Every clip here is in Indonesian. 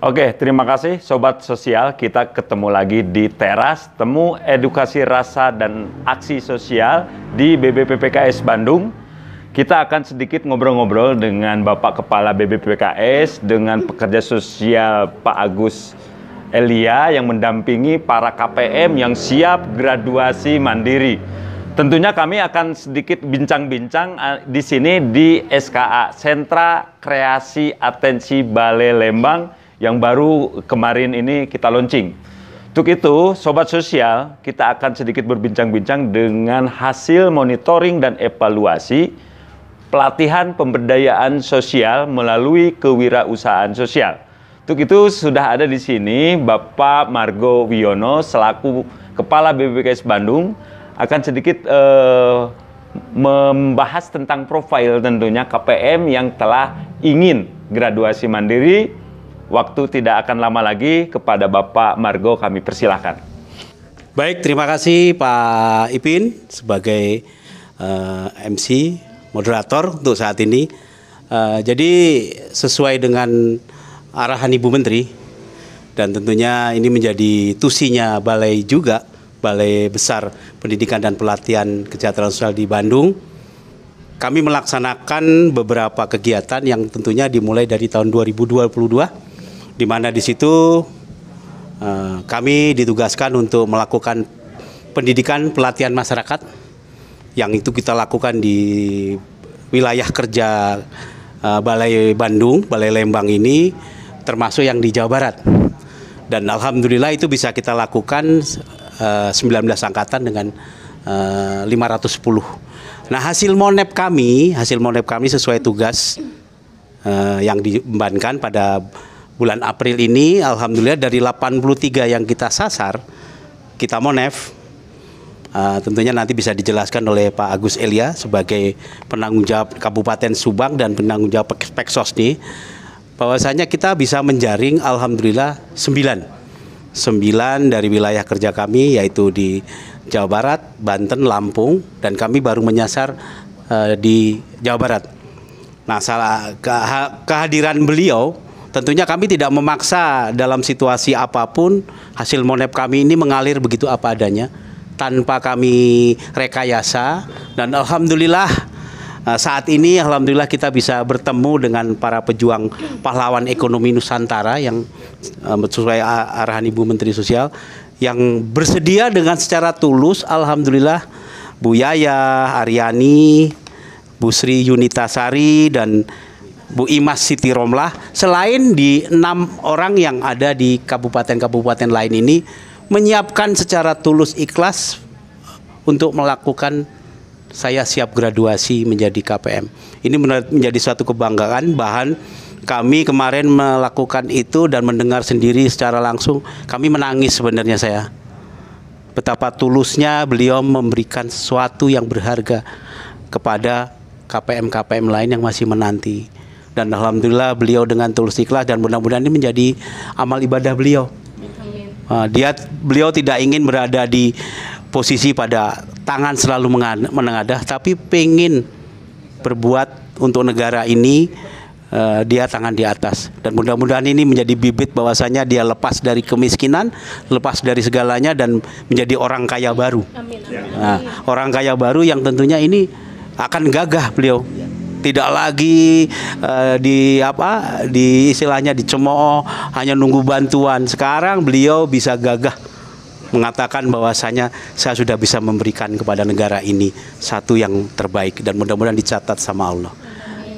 Oke, terima kasih Sobat Sosial. Kita ketemu lagi di teras Temu Edukasi Rasa dan Aksi Sosial di BBPPKS Bandung. Kita akan sedikit ngobrol-ngobrol dengan Bapak Kepala BBPPKS, dengan pekerja sosial Pak Agus Elia yang mendampingi para KPM yang siap graduasi mandiri. Tentunya kami akan sedikit bincang-bincang di sini di SKA, Sentra Kreasi Atensi Balai Lembang, yang baru kemarin ini kita launching. Untuk itu, Sobat Sosial, kita akan sedikit berbincang-bincang dengan hasil monitoring dan evaluasi pelatihan pemberdayaan sosial melalui kewirausahaan sosial. Untuk itu, sudah ada di sini Bapak Margo Wiono selaku Kepala BBPKS Bandung akan sedikit membahas tentang profil tentunya KPM yang telah ingin graduasi mandiri. Waktu tidak akan lama lagi, kepada Bapak Margo kami persilahkan. Baik, terima kasih Pak Ipin sebagai MC, moderator untuk saat ini. Jadi sesuai dengan arahan Ibu Menteri, dan tentunya ini menjadi tusinya Balai juga, Balai Besar Pendidikan dan Pelatihan Kesejahteraan Sosial di Bandung. Kami melaksanakan beberapa kegiatan yang tentunya dimulai dari tahun 2022. Di mana di situ kami ditugaskan untuk melakukan pendidikan pelatihan masyarakat yang itu kita lakukan di wilayah kerja Balai Bandung, Balai Lembang ini, termasuk yang di Jawa Barat. Dan alhamdulillah itu bisa kita lakukan 19 angkatan dengan 510. Nah, hasil monep kami sesuai tugas yang diembankan pada bulan April ini, alhamdulillah dari 83 yang kita sasar, kita monef. Tentunya nanti bisa dijelaskan oleh Pak Agus Elia sebagai penanggung jawab Kabupaten Subang dan penanggung jawab Peksos nih, bahwasanya kita bisa menjaring alhamdulillah 9 dari wilayah kerja kami, yaitu di Jawa Barat, Banten, Lampung, dan kami baru menyasar di Jawa Barat. Nah, kehadiran beliau, tentunya kami tidak memaksa dalam situasi apapun. Hasil monep kami ini mengalir begitu apa adanya, tanpa kami rekayasa. Dan alhamdulillah saat ini alhamdulillah kita bisa bertemu dengan para pejuang pahlawan ekonomi Nusantara yang sesuai arahan Ibu Menteri Sosial, yang bersedia dengan secara tulus. Alhamdulillah Bu Yaya, Aryani, Bu Sri Yunitasari, dan Bu Imas Siti Romlah, selain di 6 orang yang ada di kabupaten-kabupaten lain ini, menyiapkan secara tulus ikhlas untuk melakukan saya siap graduasi menjadi KPM. Ini menjadi suatu kebanggaan. Bahan kami kemarin melakukan itu dan mendengar sendiri secara langsung, kami menangis sebenarnya saya. Betapa tulusnya beliau memberikan sesuatu yang berharga kepada KPM-KPM lain yang masih menanti. Dan alhamdulillah beliau dengan tulus ikhlas, dan mudah-mudahan ini menjadi amal ibadah beliau. Beliau tidak ingin berada di posisi pada tangan selalu menengadah, tapi pengen berbuat untuk negara ini. Dia tangan di atas, dan mudah-mudahan ini menjadi bibit bahwasanya dia lepas dari kemiskinan, lepas dari segalanya, dan menjadi orang kaya baru. Nah, orang kaya baru yang tentunya ini akan gagah beliau. Tidak lagi di istilahnya dicemooh, hanya nunggu bantuan. Sekarang beliau bisa gagah mengatakan bahwasanya saya sudah bisa memberikan kepada negara ini satu yang terbaik, dan mudah-mudahan dicatat sama Allah.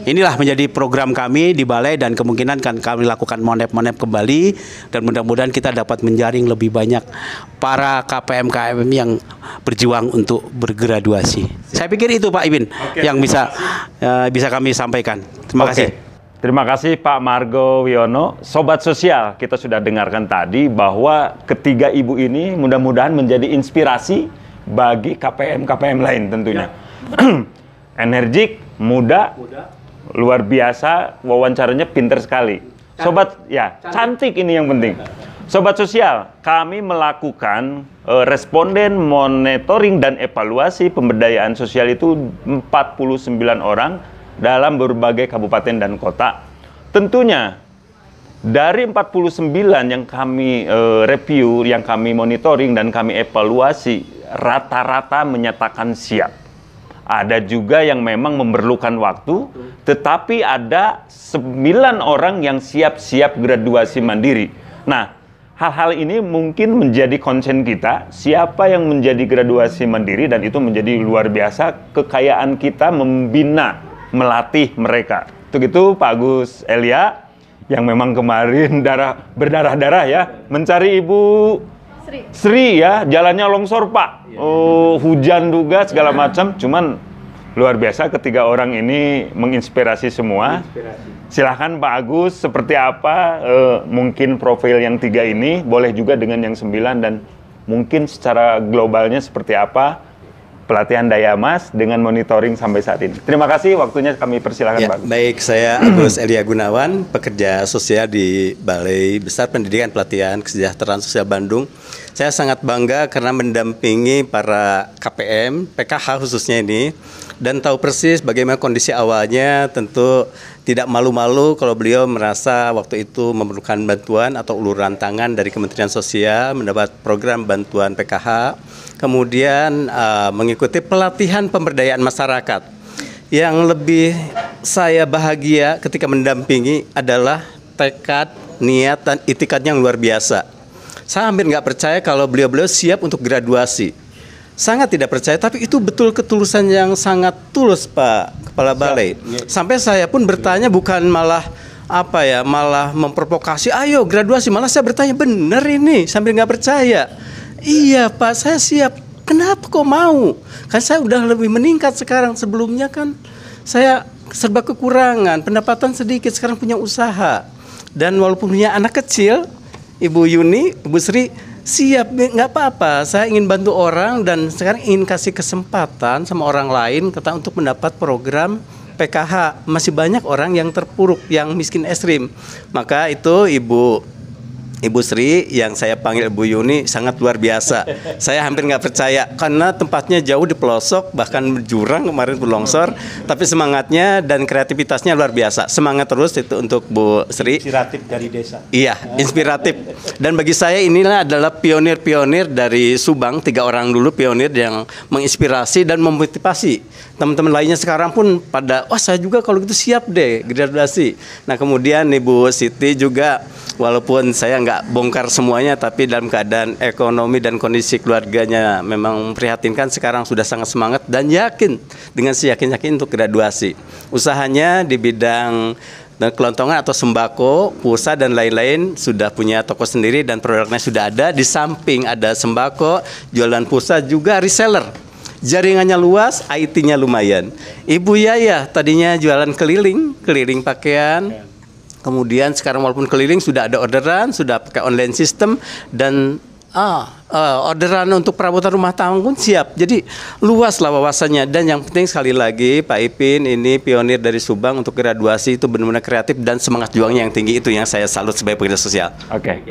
Inilah menjadi program kami di Balai, dan kemungkinan kan kami lakukan monep-monep kembali, dan mudah-mudahan kita dapat menjaring lebih banyak para KPM-KPM yang berjuang untuk bergraduasi. Saya pikir itu Pak Ibin yang bisa kami sampaikan. Terima kasih. Terima kasih Pak Margo Wiono. Sobat Sosial, kita sudah dengarkan tadi bahwa ketiga ibu ini mudah-mudahan menjadi inspirasi bagi KPM-KPM lain tentunya. Energik, muda, luar biasa, wawancaranya pinter sekali. Sobat, ya, cantik ini yang penting. Sobat Sosial, kami melakukan responden monitoring dan evaluasi pemberdayaan sosial itu 49 orang dalam berbagai kabupaten dan kota. Tentunya Dari 49 yang kami review, yang kami monitoring dan kami evaluasi, rata-rata menyatakan siap. Ada juga yang memang memerlukan waktu, tetapi ada 9 orang yang siap-siap graduasi mandiri. Nah, hal-hal ini mungkin menjadi concern kita, siapa yang menjadi graduasi mandiri, dan itu menjadi luar biasa kekayaan kita membina, melatih mereka. Untuk itu Pak Agus Elia, yang memang kemarin berdarah-darah ya, mencari Ibu Sri ya, jalannya longsor Pak, hujan juga segala macam, cuman luar biasa ketiga orang ini menginspirasi semua. Silahkan Pak Agus, seperti apa mungkin profil yang 3 ini, boleh juga dengan yang 9, dan mungkin secara globalnya seperti apa pelatihan Dayamas dengan monitoring sampai saat ini. Terima kasih, waktunya kami persilahkan Pak Agus. Baik, saya Agus Elia Gunawan, pekerja sosial di Balai Besar Pendidikan Pelatihan Kesejahteraan Sosial Bandung. Saya sangat bangga karena mendampingi para KPM, PKH khususnya ini, dan tahu persis bagaimana kondisi awalnya. Tentu tidak malu-malu kalau beliau merasa waktu itu memerlukan bantuan atau uluran tangan dari Kementerian Sosial, mendapat program bantuan PKH, kemudian mengikuti pelatihan pemberdayaan masyarakat. Yang lebih saya bahagia ketika mendampingi adalah tekad, niat, dan itikadnya yang luar biasa. Saya hampir nggak percaya kalau beliau-beliau siap untuk graduasi. Sangat tidak percaya, tapi itu betul ketulusan yang sangat tulus Pak Kepala Balai. Sampai saya pun bertanya, bukan malah malah memprovokasi, ayo graduasi. Malah saya bertanya, bener ini, sambil nggak percaya. Iya Pak, saya siap. Kenapa kok mau? Kan saya udah lebih meningkat sekarang. Sebelumnya kan saya serba kekurangan, pendapatan sedikit, sekarang punya usaha. Dan walaupun punya anak kecil, Ibu Yuni, Ibu Sri, siap, nggak apa-apa. Saya ingin bantu orang dan sekarang ingin kasih kesempatan sama orang lain untuk mendapat program PKH. Masih banyak orang yang terpuruk, yang miskin ekstrim. Maka itu Ibu Sri yang saya panggil Bu Yuni sangat luar biasa. Saya hampir nggak percaya karena tempatnya jauh di pelosok, bahkan jurang kemarin berlongsor. Tapi semangatnya dan kreativitasnya luar biasa. Semangat terus itu untuk Bu Sri. Inspiratif dari desa. Iya, inspiratif. Dan bagi saya inilah adalah pionir-pionir dari Subang, 3 orang dulu pionir yang menginspirasi dan memotivasi. Teman-teman lainnya sekarang pun pada, wah saya juga kalau gitu siap deh graduasi. Nah kemudian Ibu Siti juga, walaupun saya nggak bongkar semuanya, tapi dalam keadaan ekonomi dan kondisi keluarganya memang memprihatinkan, sekarang sudah sangat semangat dan yakin, dengan seyakin-yakin untuk graduasi. Usahanya di bidang dan kelontongan atau sembako, pulsa dan lain-lain, sudah punya toko sendiri dan produknya sudah ada. Di samping ada sembako, jualan pulsa juga reseller. Jaringannya luas, IT-nya lumayan. Ibu Yaya tadinya jualan keliling pakaian. Kemudian sekarang walaupun keliling sudah ada orderan, sudah pakai online system, dan orderan untuk perabotan rumah tangga pun siap. Jadi luas lah wawasannya. Dan yang penting sekali lagi Pak Ipin ini pionir dari Subang untuk graduasi, itu benar-benar kreatif dan semangat juangnya yang tinggi. Itu yang saya salut sebagai pekerja sosial. Oke.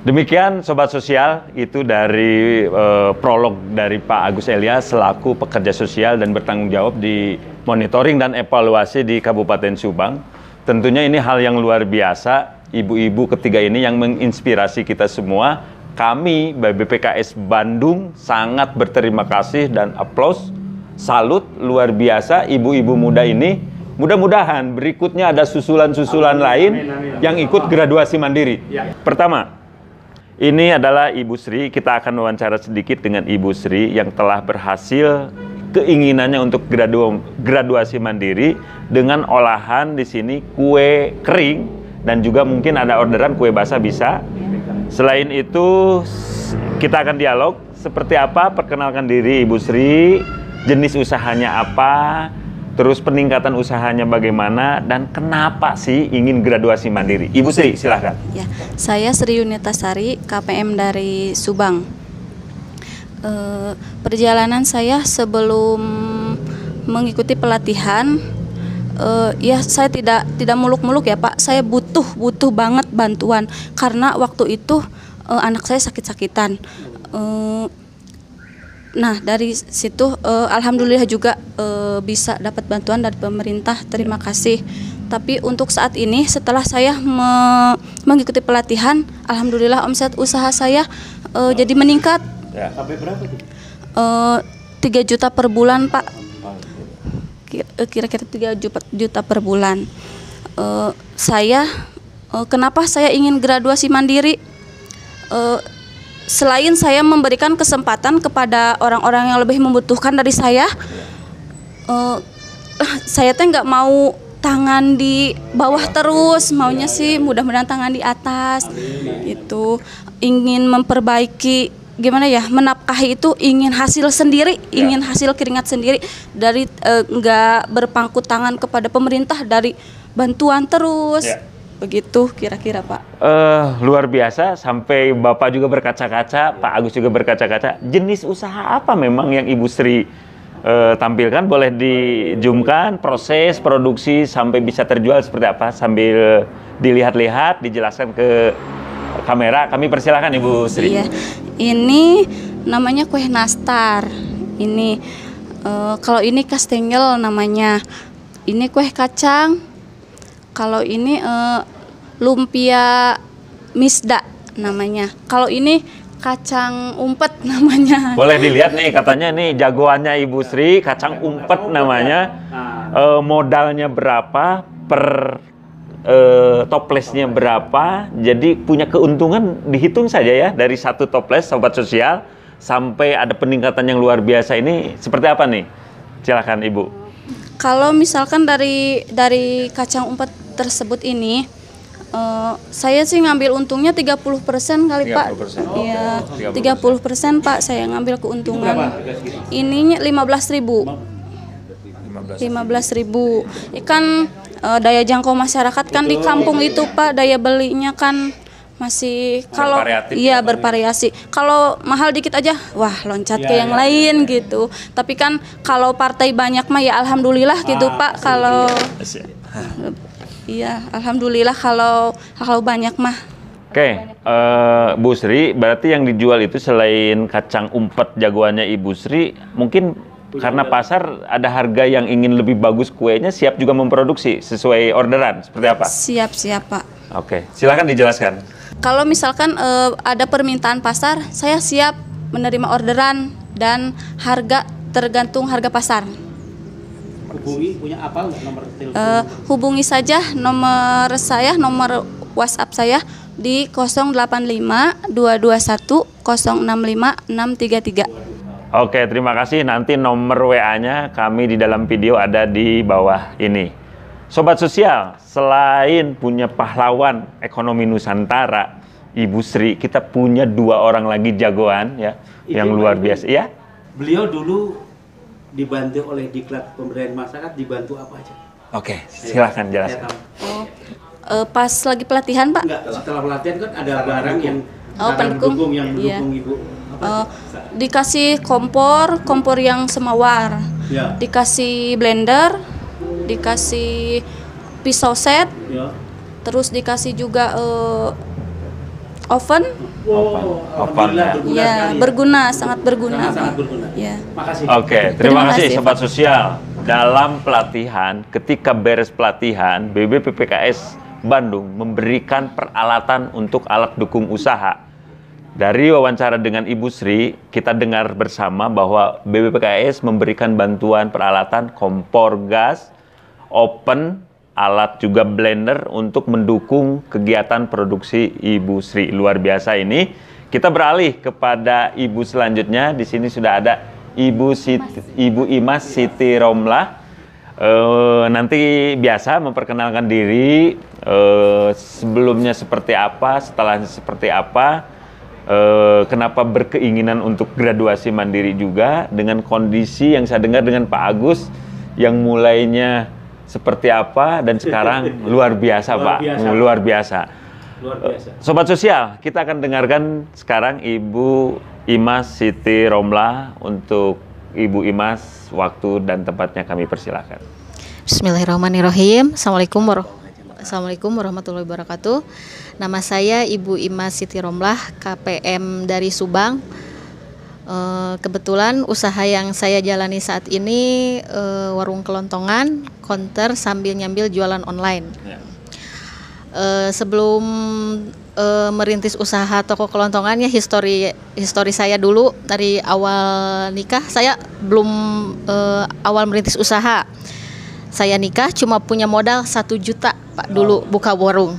Demikian Sobat Sosial, itu dari prolog dari Pak Agus Elia selaku pekerja sosial dan bertanggung jawab di monitoring dan evaluasi di Kabupaten Subang. Tentunya ini hal yang luar biasa, ibu-ibu ketiga ini yang menginspirasi kita semua. Kami BPPKS Bandung sangat berterima kasih dan aplaus, salut luar biasa ibu-ibu muda ini. Mudah-mudahan berikutnya ada susulan-susulan lain yang ikut graduasi mandiri. Pertama, ini adalah Ibu Sri. Kita akan wawancara sedikit dengan Ibu Sri yang telah berhasil keinginannya untuk graduasi mandiri dengan olahan di sini kue kering dan juga mungkin ada orderan kue basah bisa. Selain itu kita akan dialog seperti apa, perkenalkan diri Ibu Sri, jenis usahanya apa, terus peningkatan usahanya bagaimana, dan kenapa sih ingin graduasi mandiri. Ibu Sri, silahkan. Ya, saya Sri Yunitasari, KPM dari Subang. Perjalanan saya sebelum mengikuti pelatihan, ya saya tidak muluk-muluk ya Pak. Saya butuh banget bantuan karena waktu itu anak saya sakit-sakitan. Nah dari situ alhamdulillah juga bisa dapat bantuan dari pemerintah, terima kasih. Tapi untuk saat ini setelah saya mengikuti pelatihan, alhamdulillah omset usaha saya jadi meningkat. Ya. Sampai berapa tuh? 3 juta per bulan, Pak. Kira-kira 3 juta per bulan. Kenapa saya ingin graduasi mandiri? Selain saya memberikan kesempatan kepada orang-orang yang lebih membutuhkan dari saya teh nggak mau tangan di bawah terus, maunya sih mudah-mudahan tangan di atas. Itu ingin memperbaiki, gimana ya, menafkahi itu ingin hasil sendiri, ingin hasil keringat sendiri, dari nggak berpangku tangan kepada pemerintah, dari bantuan terus. Begitu kira-kira, Pak. Luar biasa, sampai Bapak juga berkaca-kaca, Pak Agus juga berkaca-kaca. Jenis usaha apa memang yang Ibu Sri tampilkan? Boleh dijumkan proses produksi sampai bisa terjual seperti apa, sambil dilihat-lihat, dijelaskan ke kamera. Kami persilakan Ibu Sri. Iya, ini namanya kue nastar. Ini kalau ini kastengel namanya. Ini kue kacang. Kalau ini lumpia misda namanya. Kalau ini kacang umpet namanya. Boleh dilihat nih, katanya nih jagoannya Ibu Sri, kacang umpet namanya. Modalnya berapa per toplesnya berapa? Jadi punya keuntungan, dihitung saja ya, dari satu toples Sobat Sosial sampai ada peningkatan yang luar biasa. Ini seperti apa nih? Silakan Ibu. Kalau misalkan dari kacang umpet tersebut ini, saya sih ngambil untungnya 30% kali 30%. Pak. Iya, 30% Pak saya ngambil keuntungan. Ininya 15.000. 15.000. Ikan daya jangkau masyarakat kan di kampung itu, Pak, daya belinya kan masih kalau iya bervariasi. Kalau mahal dikit aja, wah loncat ke yang lain gitu. Tapi kan kalau partai banyak mah ya alhamdulillah gitu, Pak. Kalau iya, alhamdulillah kalau banyak mah. Oke, Bu Sri, berarti yang dijual itu selain kacang umpet jagoannya Ibu Sri, mungkin karena pasar ada harga yang ingin lebih bagus kuenya, siap juga memproduksi sesuai orderan, seperti apa? Siap, Pak. Oke, silakan dijelaskan. Kalau misalkan ada permintaan pasar, saya siap menerima orderan dan harga tergantung harga pasar. Hubungi, punya apa nomor telepon? Hubungi saja nomor saya, nomor WhatsApp saya di 085 221 065 633. Oke, terima kasih. Nanti nomor WA-nya kami di dalam video ada di bawah ini. Sobat Sosial, selain punya pahlawan ekonomi Nusantara, Ibu Sri, kita punya 2 orang lagi jagoan ya, yang luar biasa. Ya? Beliau dulu dibantu oleh Diklat Pemberdayaan Masyarakat, dibantu apa aja? Oke, silakan jelaskan. Pas lagi pelatihan, Pak? Enggak, setelah pelatihan kan ada barang yang pendukung yang mendukung Ibu. Dikasih kompor yang semawar, ya. Dikasih blender, dikasih pisau set, ya. Terus dikasih juga oven. Oven. Ya, berguna, sangat berguna. Sangat berguna. Ya. Makasih. Oke, terima kasih Sobat Sosial. Dalam pelatihan, ketika beres pelatihan, BBPPKS Bandung memberikan peralatan untuk alat dukung usaha. Dari wawancara dengan Ibu Sri, kita dengar bersama bahwa BBPKS memberikan bantuan peralatan kompor gas, oven, alat juga blender untuk mendukung kegiatan produksi Ibu Sri. Luar biasa ini. Kita beralih kepada Ibu selanjutnya. Di sini sudah ada Ibu Imas Siti Romlah. Nanti biasa memperkenalkan diri, sebelumnya seperti apa, setelahnya seperti apa, kenapa berkeinginan untuk graduasi mandiri juga, dengan kondisi yang saya dengar dengan Pak Agus yang mulainya seperti apa dan sekarang luar biasa, Pak. Luar biasa. Sobat Sosial, kita akan dengarkan sekarang Ibu Imas Siti Romlah. Untuk Ibu Imas, waktu dan tempatnya kami persilakan. Bismillahirrahmanirrahim. Assalamualaikum warahmatullahi wabarakatuh. Nama saya Ibu Imas Siti Romlah, KPM dari Subang. Kebetulan usaha yang saya jalani saat ini warung kelontongan. konter sambil nyambil jualan online. Sebelum merintis usaha toko kelontongannya, histori saya dulu dari awal nikah. Saya belum awal merintis usaha. Saya nikah cuma punya modal 1 juta Pak dulu buka warung.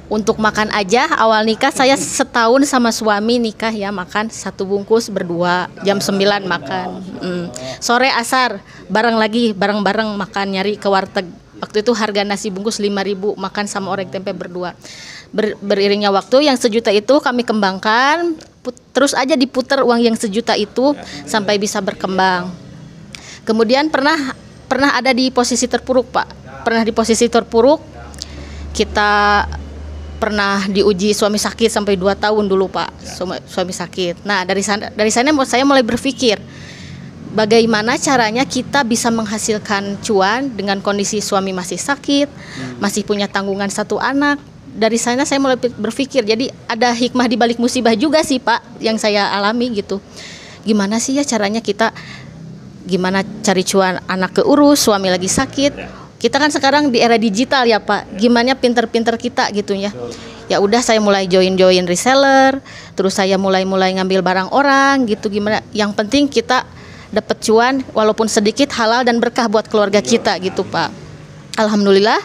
Untuk makan aja awal nikah saya setahun sama suami nikah ya, makan 1 bungkus berdua, jam 9 makan. Sore asar bareng-bareng makan, nyari ke warteg. Waktu itu harga nasi bungkus 5.000, makan sama orek tempe berdua. Beriringnya waktu yang 1 juta itu kami kembangkan, terus aja diputar uang yang 1 juta itu sampai bisa berkembang. Kemudian pernah ada di posisi terpuruk Pak. Pernah di posisi terpuruk, kita pernah diuji suami sakit sampai 2 tahun dulu Pak, suami sakit. Nah dari sana saya mulai berpikir bagaimana caranya kita bisa menghasilkan cuan dengan kondisi suami masih sakit, masih punya tanggungan 1 anak. Dari sana saya mulai berpikir, jadi ada hikmah di balik musibah juga sih Pak yang saya alami gitu. Gimana sih ya caranya kita, gimana cari cuan, anak keurus, suami lagi sakit. Kita kan sekarang di era digital ya Pak, gimana pinter-pinter kita gitu ya. Ya udah saya mulai join reseller, terus saya mulai ngambil barang orang gitu, gimana. Yang penting kita dapat cuan walaupun sedikit, halal dan berkah buat keluarga kita gitu Pak. Alhamdulillah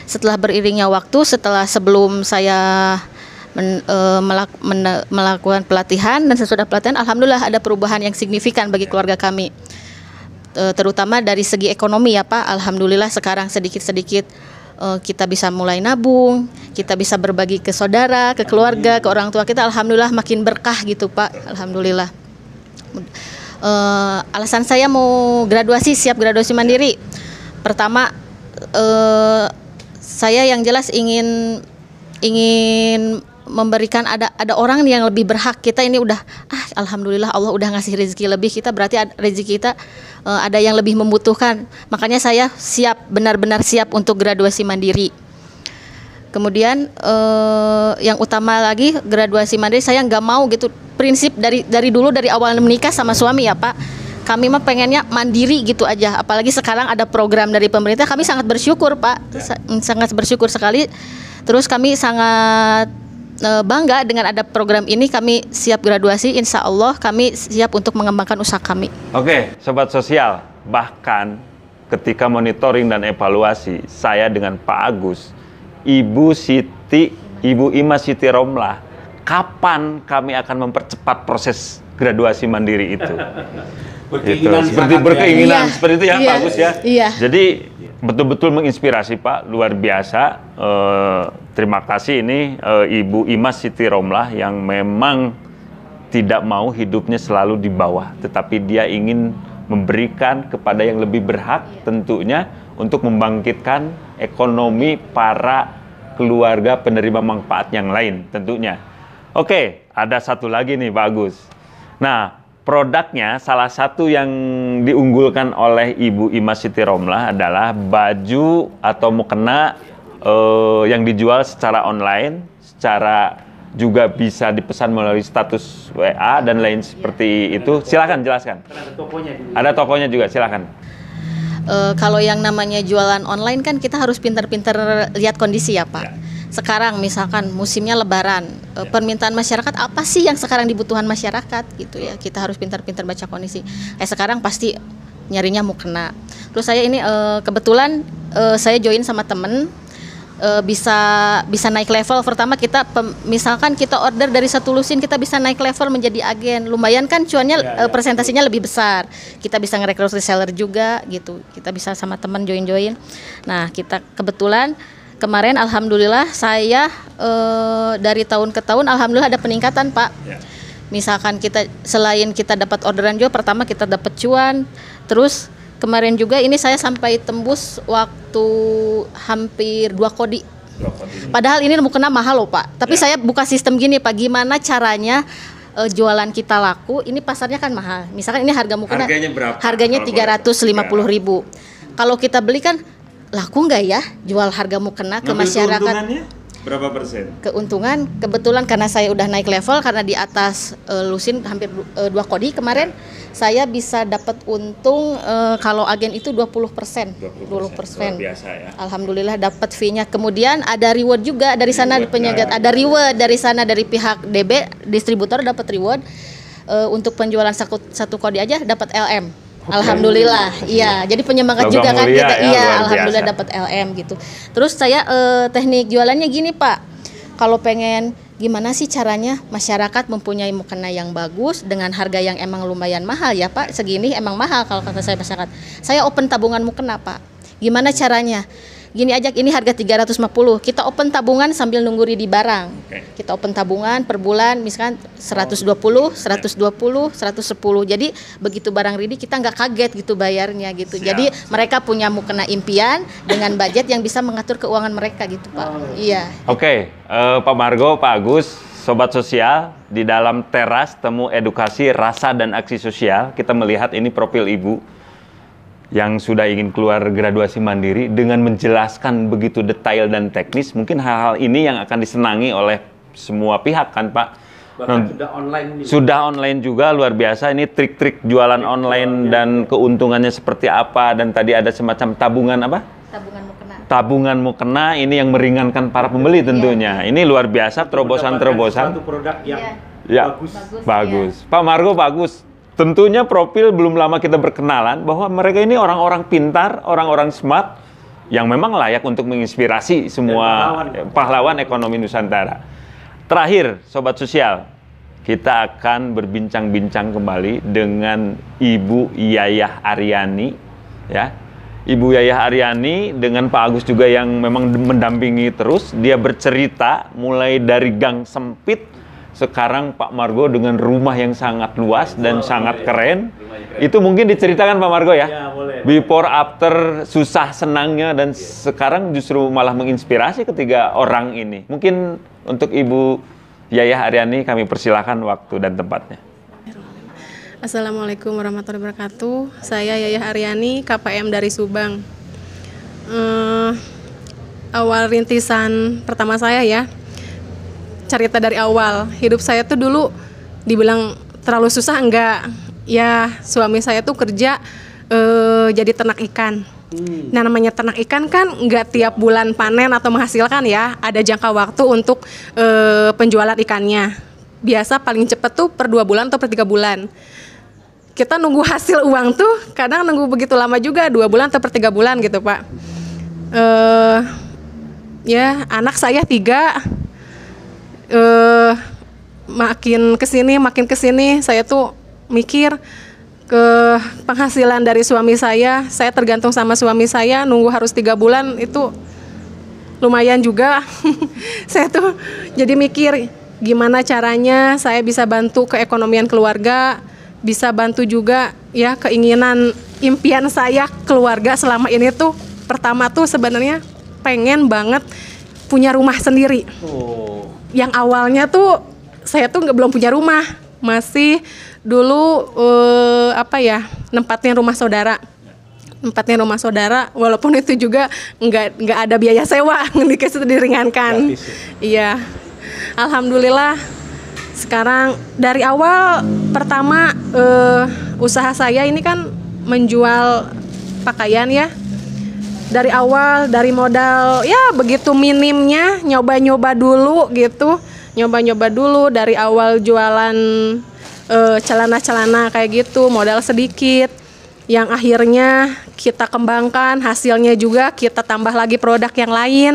setelah beriringnya waktu, sebelum saya melakukan pelatihan dan sesudah pelatihan, alhamdulillah ada perubahan yang signifikan bagi keluarga kami. Terutama dari segi ekonomi ya Pak. Alhamdulillah sekarang sedikit-sedikit kita bisa mulai nabung, kita bisa berbagi ke saudara, ke keluarga, ke orang tua kita. Alhamdulillah makin berkah gitu Pak. Alhamdulillah. Alasan saya mau siap graduasi mandiri. Pertama, saya yang jelas ingin memberikan ada orang yang lebih berhak. Kita ini udah alhamdulillah Allah udah ngasih rezeki lebih, kita berarti rezeki kita ada yang lebih membutuhkan. Makanya saya benar-benar siap untuk graduasi mandiri. Kemudian yang utama lagi, graduasi mandiri saya nggak mau gitu, prinsip dari dulu, dari awal menikah sama suami ya Pak, kami mah pengennya mandiri gitu aja. Apalagi sekarang ada program dari pemerintah, kami sangat bersyukur Pak, sangat bersyukur sekali. Terus kami sangat bangga dengan ada program ini. Kami siap graduasi, insya Allah kami siap untuk mengembangkan usaha kami. Oke, Sobat Sosial, bahkan ketika monitoring dan evaluasi saya dengan Pak Agus, Ibu Imas Siti Romlah, kapan kami akan mempercepat proses graduasi mandiri itu? Berkeinginan seperti berkeinginan Iya. seperti itu ya Iya. Pak Agus ya. Iya. Jadi betul-betul menginspirasi Pak, luar biasa. Terima kasih ini Ibu Imas Siti Romlah yang memang tidak mau hidupnya selalu di bawah, tetapi dia ingin memberikan kepada yang lebih berhak tentunya untuk membangkitkan ekonomi para keluarga penerima manfaat yang lain tentunya. Oke, ada satu lagi nih Pak Agus. Nah, produknya salah satu yang diunggulkan oleh Ibu Imas Siti Romlah adalah baju atau mukena yang dijual secara online, secara juga bisa dipesan melalui status WA dan lain seperti itu. Silakan jelaskan. Ada tokonya juga, silakan. Kalau yang namanya jualan online kan kita harus pintar-pintar lihat kondisi ya Pak. Sekarang misalkan musimnya Lebaran, permintaan masyarakat apa sih yang sekarang dibutuhkan masyarakat gitu ya. Kita harus pintar-pintar baca kondisi. Sekarang pasti nyarinya mukena. Terus saya ini kebetulan saya join sama temen. Bisa naik level. Pertama kita misalkan kita order dari 1 lusin, kita bisa naik level menjadi agen. Lumayan kan cuannya, presentasinya lebih besar. Kita bisa ngerekrut reseller juga gitu. Kita bisa sama teman join. Nah, kita kebetulan kemarin alhamdulillah saya dari tahun ke tahun alhamdulillah ada peningkatan Pak. Misalkan kita selain kita dapat orderan juga, pertama kita dapat cuan. Terus kemarin juga ini saya sampai tembus waktu hampir 2 kodi. Padahal ini mukena mahal loh Pak. Tapi saya buka sistem gini Pak, gimana caranya jualan kita laku, ini pasarnya kan mahal. Misalkan ini harga mukena harganya 350.000. Kalau kita beli kan laku nggak ya jual harga mukena ke masyarakat? Berapa persen? Keuntungan kebetulan karena saya udah naik level karena di atas lusin hampir 2 kodi kemarin, saya bisa dapat untung kalau agen itu 20%. 20%. Luar biasa ya. Alhamdulillah dapat fee-nya. Kemudian ada reward juga dari sana penyegat, ada reward dari sana dari pihak DB distributor dapat reward untuk penjualan satu kodi aja dapat LM. Alhamdulillah, iya. Jadi penyemangat Logam juga kan mulia kita, ya, iya. luar Alhamdulillah biasa. dapat LM gitu. Terus saya teknik jualannya gini Pak, kalau pengen gimana sih caranya masyarakat mempunyai mukena yang bagus dengan harga yang emang lumayan mahal ya Pak, segini emang mahal kalau kata saya masyarakat. Saya open tabungan mukena Pak. Gimana caranya? Gini aja, ini harga 350. Kita open tabungan sambil nunggu ready barang. Kita open tabungan per bulan misalkan 120, 110, 110. Jadi begitu barang ready kita nggak kaget gitu bayarnya gitu. Jadi mereka punya mukena impian dengan budget yang bisa mengatur keuangan mereka gitu Pak. Iya. Oke, Pak Margo, Pak Agus, Sobat Sosial, di dalam teras temu edukasi rasa dan aksi sosial, kita melihat ini profil ibu yang sudah ingin keluar graduasi mandiri dengan menjelaskan begitu detail dan teknis. Mungkin hal-hal ini yang akan disenangi oleh semua pihak kan Pak? Bahkan sudah online ini. Sudah online juga, luar biasa. Ini trik-trik jualan online dan keuntungannya seperti apa. Dan tadi ada semacam tabungan apa? Tabungan mukena. Tabungan mukena, ini yang meringankan para pembeli tentunya. Ini luar biasa, terobosan-terobosan. Satu produk yang Ya, bagus. bagus. Pak Margo, bagus. Tentunya profil belum lama kita berkenalan bahwa mereka ini orang-orang pintar, orang-orang smart yang memang layak untuk menginspirasi semua pahlawan ekonomi Nusantara. Terakhir, Sobat Sosial, kita akan berbincang-bincang kembali dengan Ibu Yayah Aryani, ya. Ibu Yayah Aryani dengan Pak Agus juga yang memang mendampingi terus. Dia bercerita mulai dari gang sempit. Sekarang Pak Margo dengan rumah yang sangat luas dan sangat keren. Itu mungkin diceritakan Pak Margo ya? Ya, boleh. Before after susah senangnya dan sekarang justru malah menginspirasi ketiga orang ini. Mungkin untuk Ibu Yayah Aryani kami persilakan waktu dan tempatnya. Assalamualaikum warahmatullahi wabarakatuh. Saya Yayah Aryani, KPM dari Subang. Awal rintisan pertama saya ya, cerita dari awal. Hidup saya tuh dulu dibilang terlalu susah enggak. Ya, suami saya tuh kerja jadi ternak ikan. Nah, namanya ternak ikan kan enggak tiap bulan panen atau menghasilkan ya. Ada jangka waktu untuk penjualan ikannya. Biasa paling cepat tuh per 2 bulan atau per 3 bulan. Kita nunggu hasil uang tuh kadang nunggu begitu lama juga, 2 bulan atau per 3 bulan gitu Pak. Ya, anak saya 3. Makin kesini saya tuh mikir ke penghasilan dari suami saya tergantung sama suami saya, nunggu harus 3 bulan itu lumayan juga. Saya tuh jadi mikir gimana caranya saya bisa bantu keekonomian keluarga, bisa bantu juga ya keinginan impian saya keluarga selama ini tuh. Pertama tuh sebenarnya pengen banget punya rumah sendiri. Yang awalnya tuh saya tuh belum punya rumah, masih dulu nempatin rumah saudara, walaupun itu juga nggak ada biaya sewa, dikasih diringankan. Iya, alhamdulillah. Sekarang dari awal pertama usaha saya ini kan menjual pakaian ya. Dari awal, dari modal ya begitu minimnya, nyoba-nyoba dulu gitu. Nyoba-nyoba dulu dari awal jualan celana-celana kayak gitu, modal sedikit. Yang akhirnya kita kembangkan, hasilnya juga kita tambah lagi produk yang lain.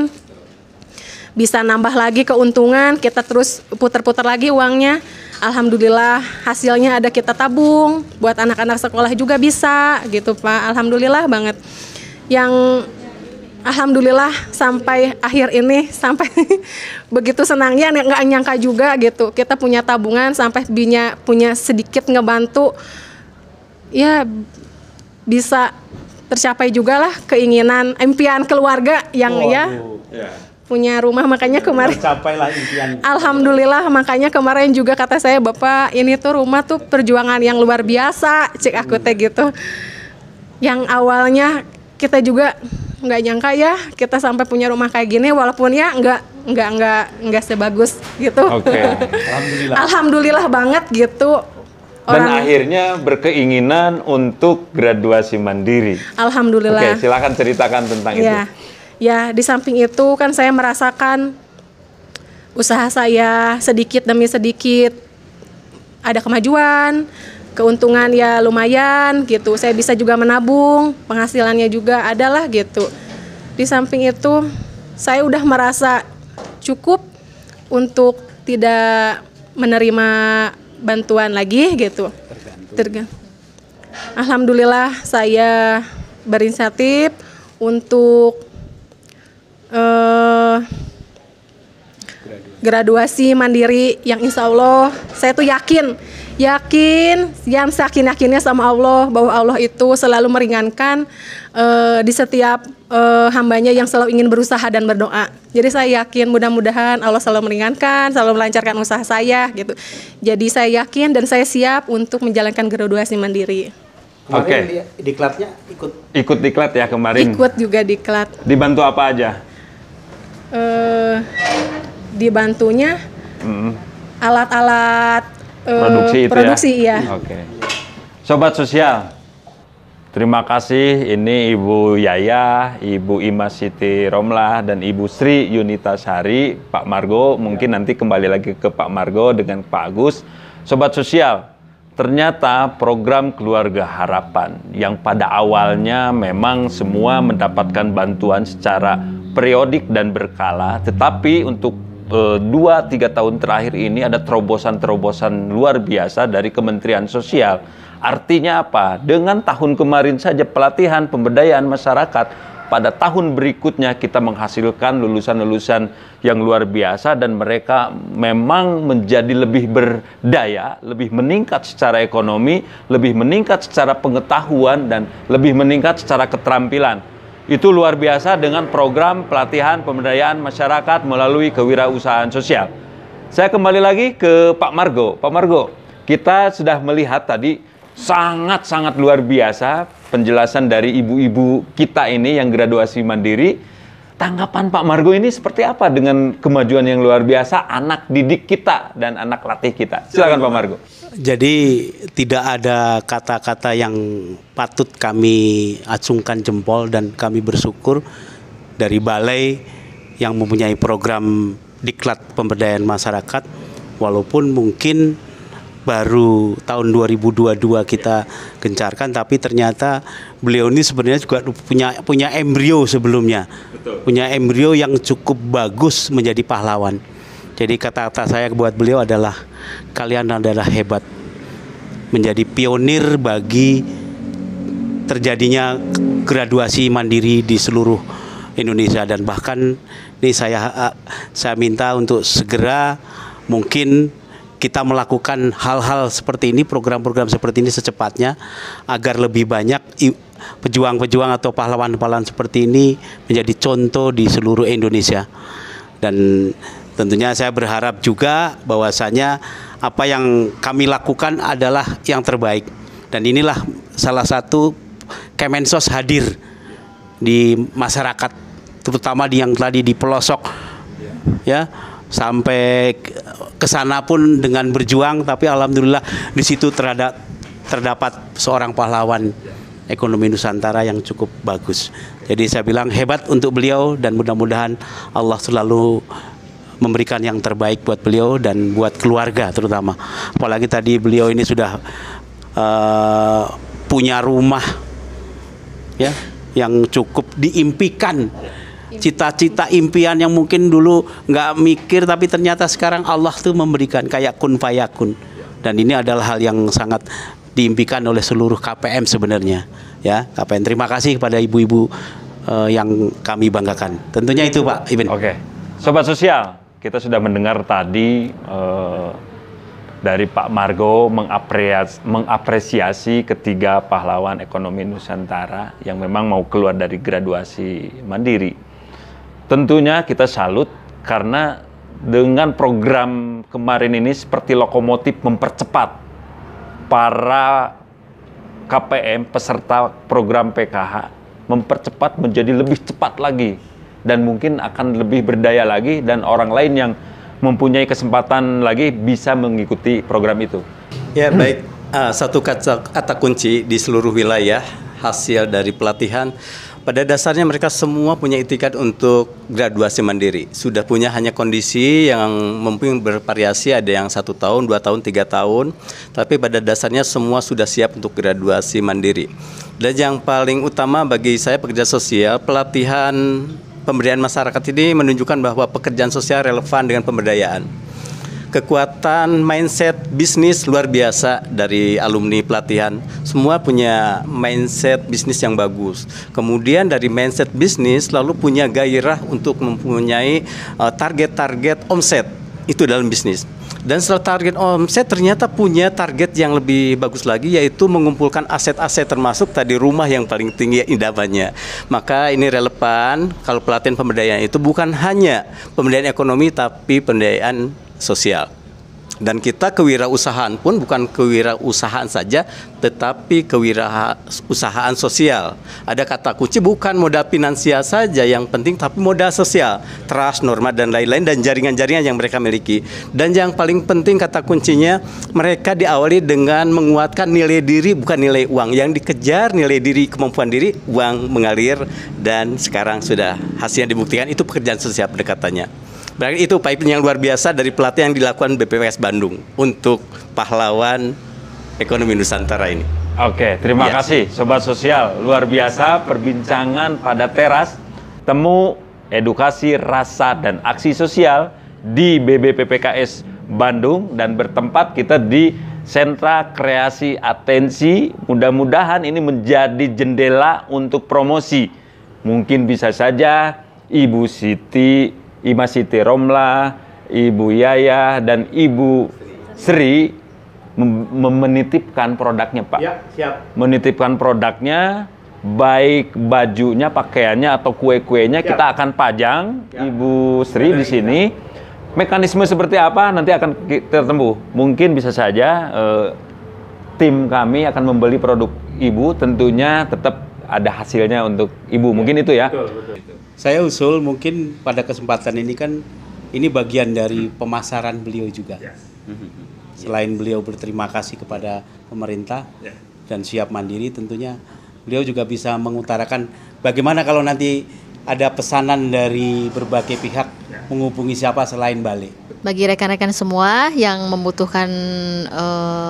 Bisa nambah lagi keuntungan, kita terus putar-putar lagi uangnya. Alhamdulillah hasilnya ada kita tabung, buat anak-anak sekolah juga bisa gitu Pak. Alhamdulillah banget. Yang alhamdulillah sampai akhir ini, sampai begitu senangnya, nggak nyangka juga gitu kita punya tabungan sampai punya sedikit ngebantu ya, bisa tercapai juga lah keinginan impian keluarga yang punya rumah. Makanya kemarin Tercapailah impian. alhamdulillah, makanya kemarin juga kata saya, Bapak ini tuh rumah tuh perjuangan yang luar biasa, cek aku teh gitu. Yang awalnya kita juga nggak nyangka ya kita sampai punya rumah kayak gini, walaupun ya nggak sebagus gitu. Oke. Alhamdulillah banget gitu. Dan akhirnya berkeinginan untuk graduasi mandiri. Alhamdulillah. Oke, silakan ceritakan tentang itu. Ya, di samping itu kan saya merasakan usaha saya sedikit demi sedikit ada kemajuan, keuntungan ya lumayan gitu. Saya bisa juga menabung, penghasilannya juga adalah gitu. Di samping itu saya udah merasa cukup untuk tidak menerima bantuan lagi gitu. Alhamdulillah saya berinisiatif untuk graduasi mandiri yang insya Allah saya tuh yakin yang yakinnya sama Allah bahwa Allah itu selalu meringankan di setiap hambanya yang selalu ingin berusaha dan berdoa. Jadi saya yakin mudah-mudahan Allah selalu meringankan, selalu melancarkan usaha saya gitu. Jadi saya yakin dan saya siap untuk menjalankan graduasi mandiri. Oke. Diklatnya Ikut diklat ya kemarin. Ikut juga diklat. Dibantu apa aja? Dibantunya alat-alat produksi itu ya. Oke. Sobat sosial, terima kasih. Ini Ibu Yaya, Ibu Ima Siti Romlah, dan Ibu Sri Yunita Sari. Pak Margo, mungkin nanti kembali lagi ke Pak Margo dengan Pak Agus. Sobat sosial, ternyata program Keluarga Harapan yang pada awalnya memang semua mendapatkan bantuan secara periodik dan berkala, tetapi untuk 2-3 tahun terakhir ini ada terobosan-terobosan luar biasa dari Kementerian Sosial. Artinya apa? Dengan tahun kemarin saja pelatihan pemberdayaan masyarakat, pada tahun berikutnya kita menghasilkan lulusan-lulusan yang luar biasa dan mereka memang menjadi lebih berdaya, lebih meningkat secara ekonomi, lebih meningkat secara pengetahuan, dan lebih meningkat secara keterampilan. Itu luar biasa dengan program pelatihan pemberdayaan masyarakat melalui kewirausahaan sosial. Saya kembali lagi ke Pak Margo. Pak Margo, kita sudah melihat tadi sangat-sangat luar biasa penjelasan dari ibu-ibu kita ini yang graduasi mandiri. Tanggapan Pak Margo ini seperti apa dengan kemajuan yang luar biasa anak didik kita dan anak latih kita? Silakan Pak Margo. Jadi tidak ada kata-kata yang patut kami acungkan jempol, dan kami bersyukur dari Balai yang mempunyai program diklat pemberdayaan masyarakat, walaupun mungkin baru tahun 2022 kita gencarkan, tapi ternyata beliau ini sebenarnya juga punya embrio sebelumnya. Betul. Punya embrio yang cukup bagus menjadi pahlawan. Jadi kata-kata saya buat beliau adalah kalian adalah hebat, menjadi pionir bagi terjadinya graduasi mandiri di seluruh Indonesia. Dan bahkan ini saya minta untuk segera mungkin kita melakukan hal-hal seperti ini, program-program seperti ini secepatnya, agar lebih banyak pejuang-pejuang atau pahlawan-pahlawan seperti ini menjadi contoh di seluruh Indonesia. Dan tentunya saya berharap juga bahwasanya apa yang kami lakukan adalah yang terbaik. Dan inilah salah satu Kemensos hadir di masyarakat, terutama yang tadi di pelosok, ya, sampai ke sana pun dengan berjuang, tapi alhamdulillah di situ terdapat seorang pahlawan ekonomi Nusantara yang cukup bagus. Jadi saya bilang hebat untuk beliau, dan mudah-mudahan Allah selalu memberikan yang terbaik buat beliau dan buat keluarga terutama. Apalagi tadi beliau ini sudah punya rumah, ya, yang cukup diimpikan. Cita-cita impian yang mungkin dulu nggak mikir, tapi ternyata sekarang Allah tuh memberikan kayak kun fayakun. Dan ini adalah hal yang sangat diimpikan oleh seluruh KPM sebenarnya, ya. KPM, terima kasih kepada ibu-ibu yang kami banggakan. Tentunya itu Pak Ibn. Oke, Sobat Sosial, kita sudah mendengar tadi dari Pak Margo mengapresiasi ketiga pahlawan ekonomi Nusantara yang memang mau keluar dari graduasi mandiri. Tentunya kita salut karena dengan program kemarin ini seperti lokomotif mempercepat para KPM peserta program PKH, mempercepat menjadi lebih cepat lagi dan mungkin akan lebih berdaya lagi dan orang lain yang mempunyai kesempatan lagi bisa mengikuti program itu. Ya baik, satu kata kunci di seluruh wilayah hasil dari pelatihan, pada dasarnya mereka semua punya itikat untuk graduasi mandiri. Sudah punya hanya kondisi yang mungkin bervariasi, ada yang 1 tahun, 2 tahun, 3 tahun, tapi pada dasarnya semua sudah siap untuk graduasi mandiri. Dan yang paling utama bagi saya pekerja sosial, pelatihan pemberdayaan masyarakat ini menunjukkan bahwa pekerjaan sosial relevan dengan pemberdayaan. Kekuatan mindset bisnis luar biasa dari alumni pelatihan. Semua punya mindset bisnis yang bagus. Kemudian dari mindset bisnis lalu punya gairah untuk mempunyai target-target omset itu dalam bisnis. Dan setelah target omset ternyata punya target yang lebih bagus lagi, yaitu mengumpulkan aset-aset termasuk tadi rumah yang paling tinggi idamannya. Maka ini relevan kalau pelatihan pemberdayaan itu bukan hanya pemberdayaan ekonomi tapi pemberdayaan sosial. Dan kita kewirausahaan pun bukan kewirausahaan saja, tetapi kewirausahaan sosial. Ada kata kunci bukan modal finansial saja yang penting, tapi modal sosial, trust, norma, dan lain-lain, dan jaringan-jaringan yang mereka miliki. Dan yang paling penting kata kuncinya, mereka diawali dengan menguatkan nilai diri, bukan nilai uang. Yang dikejar nilai diri, kemampuan diri, uang mengalir, dan sekarang sudah hasilnya dibuktikan, itu pekerjaan sosial pendekatannya. Berarti itu pipeline yang luar biasa dari pelatihan yang dilakukan BPPKS Bandung untuk pahlawan ekonomi Nusantara ini. Oke, terima kasih Sobat Sosial. Luar biasa perbincangan pada teras temu edukasi rasa dan aksi sosial di BBPPKS Bandung, dan bertempat kita di Sentra Kreasi Atensi. Mudah-mudahan ini menjadi jendela untuk promosi. Mungkin bisa saja Ibu Siti, Ima Siti Romlah, Ibu Yaya, dan Ibu Sri menitipkan produknya, Pak. Ya, siap. Menitipkan produknya, baik bajunya, pakaiannya, atau kue-kuenya kita akan pajang, Ibu Sri di sini. Mekanisme seperti apa nanti akan kita tempuh. Mungkin bisa saja tim kami akan membeli produk Ibu, tentunya tetap ada hasilnya untuk Ibu. Mungkin itu ya. Betul. Saya usul mungkin pada kesempatan ini kan ini bagian dari pemasaran beliau juga. Selain beliau berterima kasih kepada pemerintah dan siap mandiri, tentunya beliau juga bisa mengutarakan bagaimana kalau nanti ada pesanan dari berbagai pihak menghubungi siapa selain Balai. Bagi rekan-rekan semua yang membutuhkan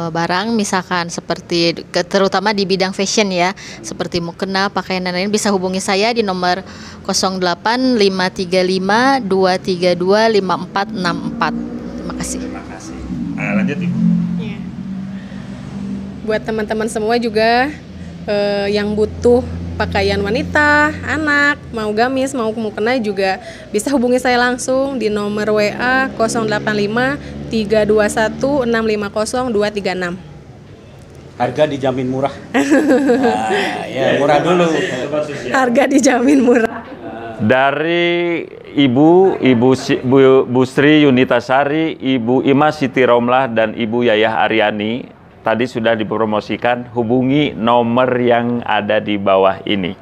barang, misalkan seperti terutama di bidang fashion ya, seperti mukena, pakaian dan lain, bisa hubungi saya di nomor 085352325464. Terima kasih. Terima kasih. Lanjut Ibu. Buat teman-teman semua juga yang butuh pakaian wanita, anak, mau gamis, mau mukena juga bisa hubungi saya langsung di nomor WA 085 321 650 236. Harga dijamin murah. Ya murah dulu. Harga dijamin murah. Dari Ibu Sri Yunitasari, Ibu Ima Siti Romlah, dan Ibu Yayah Aryani tadi sudah dipromosikan, hubungi nomor yang ada di bawah ini.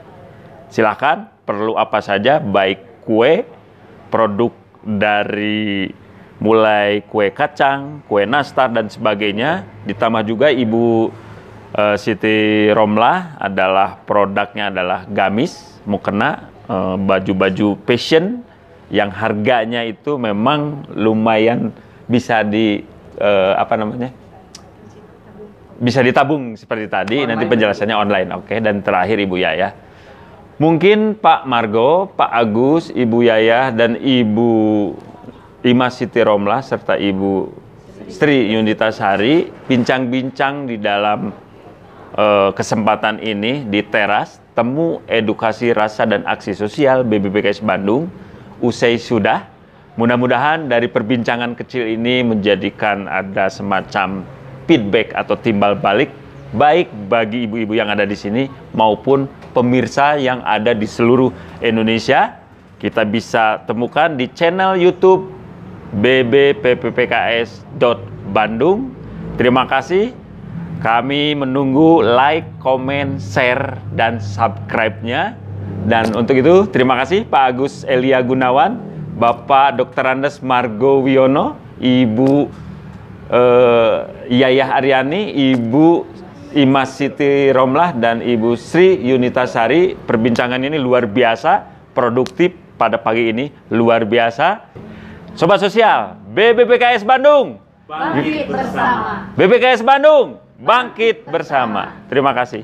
Silakan, perlu apa saja, baik kue, produk dari mulai kue kacang, kue nastar, dan sebagainya. Ditambah juga Ibu Siti Romlah adalah produknya adalah gamis, mukena, baju-baju fashion yang harganya itu memang lumayan bisa bisa ditabung seperti tadi, online. Nanti penjelasannya online. Oke. Dan terakhir Ibu Yaya. Mungkin Pak Margo, Pak Agus, Ibu Yaya, dan Ibu Ima Siti Romlah serta Ibu Sri Yunitasari bincang-bincang di dalam kesempatan ini di teras temu edukasi rasa dan aksi sosial BBPKS Bandung usai sudah. Mudah-mudahan dari perbincangan kecil ini menjadikan ada semacam feedback atau timbal balik baik bagi ibu-ibu yang ada di sini maupun pemirsa yang ada di seluruh Indonesia. Kita bisa temukan di channel YouTube bbppks.bandung. Terima kasih. Kami menunggu like, comment, share, dan subscribe-nya. Dan untuk itu, terima kasih Pak Agus Elia Gunawan, Bapak Dr. Andes Margo Wiono, Ibu Yayah Aryani, Ibu Imas Siti Romlah, dan Ibu Sri Yunitasari. Perbincangan ini luar biasa, produktif pada pagi ini, luar biasa. Sobat Sosial, BBPKS Bandung, bangkit bersama. BBPKS Bandung, bangkit bersama. Terima kasih.